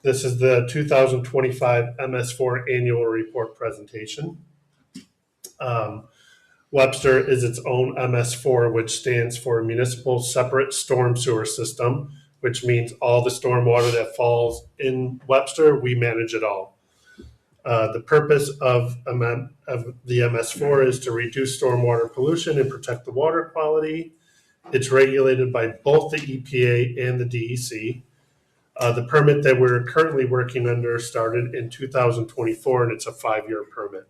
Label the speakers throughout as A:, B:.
A: This is the 2025 MS4 annual report presentation. Webster is its own MS4, which stands for Municipal Separate Storm Sewer System, which means all the stormwater that falls in Webster, we manage it all. The purpose of the MS4 is to reduce stormwater pollution and protect the water quality. It's regulated by both the EPA and the DEC. The permit that we're currently working under started in 2024, and it's a 5-year permit.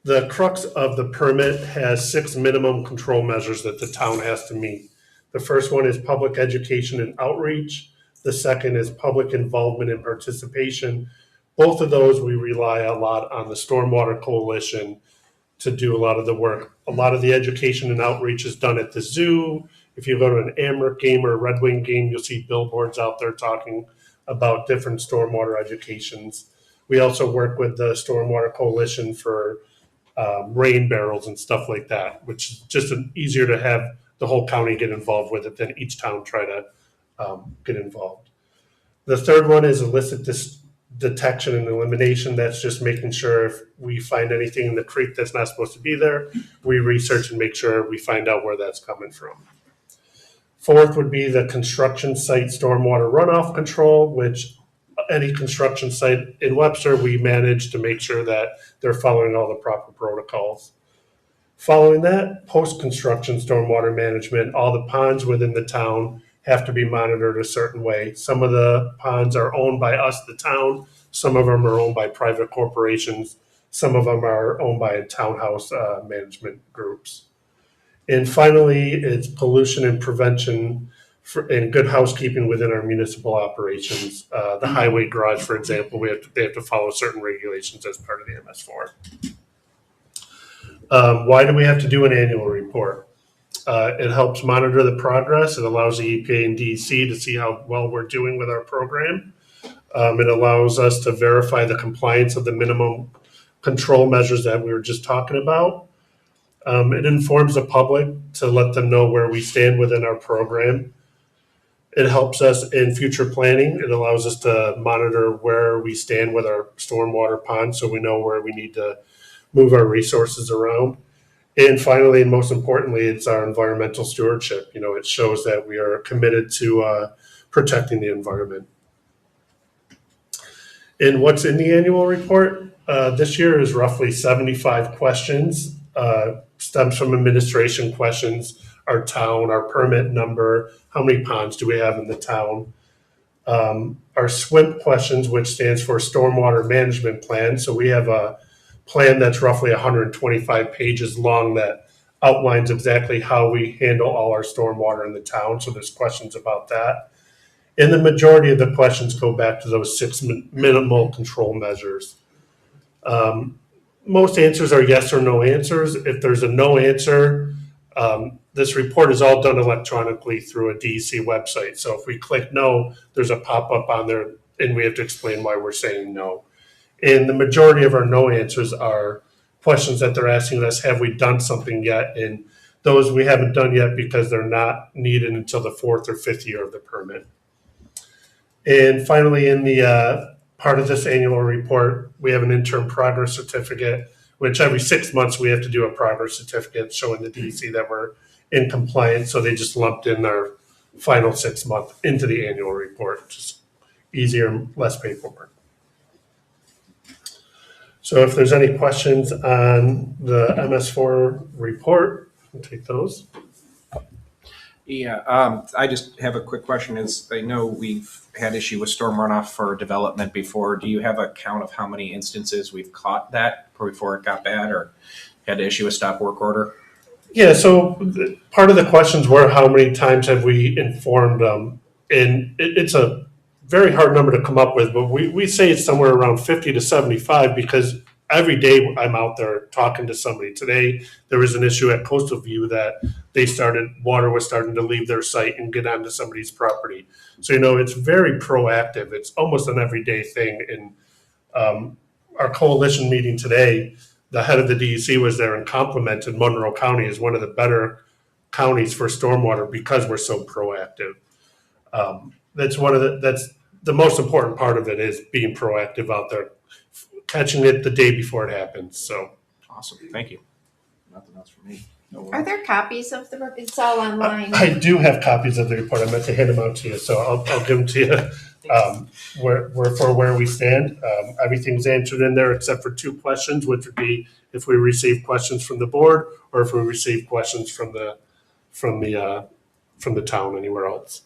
A: The crux of the permit has 6 minimum control measures that the town has to meet. The first one is public education and outreach. The second is public involvement and participation. Both of those, we rely a lot on the Stormwater Coalition to do a lot of the work. A lot of the education and outreach is done at the zoo. If you go to an Amherst game or a Red Wing game, you'll see billboards out there talking about different stormwater educations. We also work with the Stormwater Coalition for rain barrels and stuff like that, which is just easier to have the whole county get involved with it than each town try to get involved. The third one is illicit detection and elimination. That's just making sure if we find anything in the creek that's not supposed to be there, we research and make sure we find out where that's coming from. Fourth would be the construction site stormwater runoff control, which any construction site in Webster, we manage to make sure that they're following all the proper protocols. Following that, post-construction stormwater management, all the ponds within the town have to be monitored a certain way. Some of the ponds are owned by us, the town. Some of them are owned by private corporations. Some of them are owned by townhouse management groups. And finally, it's pollution and prevention and good housekeeping within our municipal operations. The highway garage, for example, they have to follow certain regulations as part of the MS4. Why do we have to do an annual report? It helps monitor the progress. It allows the EPA and DEC to see how well we're doing with our program. It allows us to verify the compliance of the minimum control measures that we were just talking about. It informs the public to let them know where we stand within our program. It helps us in future planning. It allows us to monitor where we stand with our stormwater pond so we know where we need to move our resources around. And finally, and most importantly, it's our environmental stewardship. It shows that we are committed to protecting the environment. And what's in the annual report? This year is roughly 75 questions. Stems from administration questions, our town, our permit number, how many ponds do we have in the town. Our SWIMP questions, which stands for Stormwater Management Plan. So we have a plan that's roughly 125 pages long that outlines exactly how we handle all our stormwater in the town. So there's questions about that. And the majority of the questions go back to those 6 minimal control measures. Most answers are yes or no answers. If there's a no answer, this report is all done electronically through a DEC website. So if we click no, there's a pop-up on there and we have to explain why we're saying no. And the majority of our no answers are questions that they're asking us, have we done something yet? And those we haven't done yet because they're not needed until the 4th or 5th year of the permit. And finally, in the part of this annual report, we have an interim progress certificate, which every 6 months we have to do a progress certificate showing the DEC that we're in compliance. So they just lumped in our final 6 month into the annual report, just easier, less paperwork. So if there's any questions on the MS4 report, we'll take those.
B: Yeah, I just have a quick question. I know we've had issue with storm runoff for development before. Do you have a count of how many instances we've caught that before it got bad or had to issue a stop work order?
A: Yeah, so part of the questions were how many times have we informed them? And it's a very hard number to come up with, but we say it's somewhere around 50 to 75 because every day I'm out there talking to somebody. Today, there was an issue at Coastal View that water was starting to leave their site and get onto somebody's property. So, it's very proactive. It's almost an everyday thing. And our coalition meeting today, the head of the DEC was there and complimented Monroe County as one of the better counties for stormwater because we're so proactive. that's the most important part of it is being proactive out there, catching it the day before it happens. So
B: Awesome. Thank you. Nothing else from me.
C: Are there copies of the, it's all online?
A: I do have copies of the report. I meant to hand them out to you, so I'll give them to you. Where we stand, everything's answered in there except for 2 questions, which would be if we receive questions from the board or if we receive questions from the town anywhere else.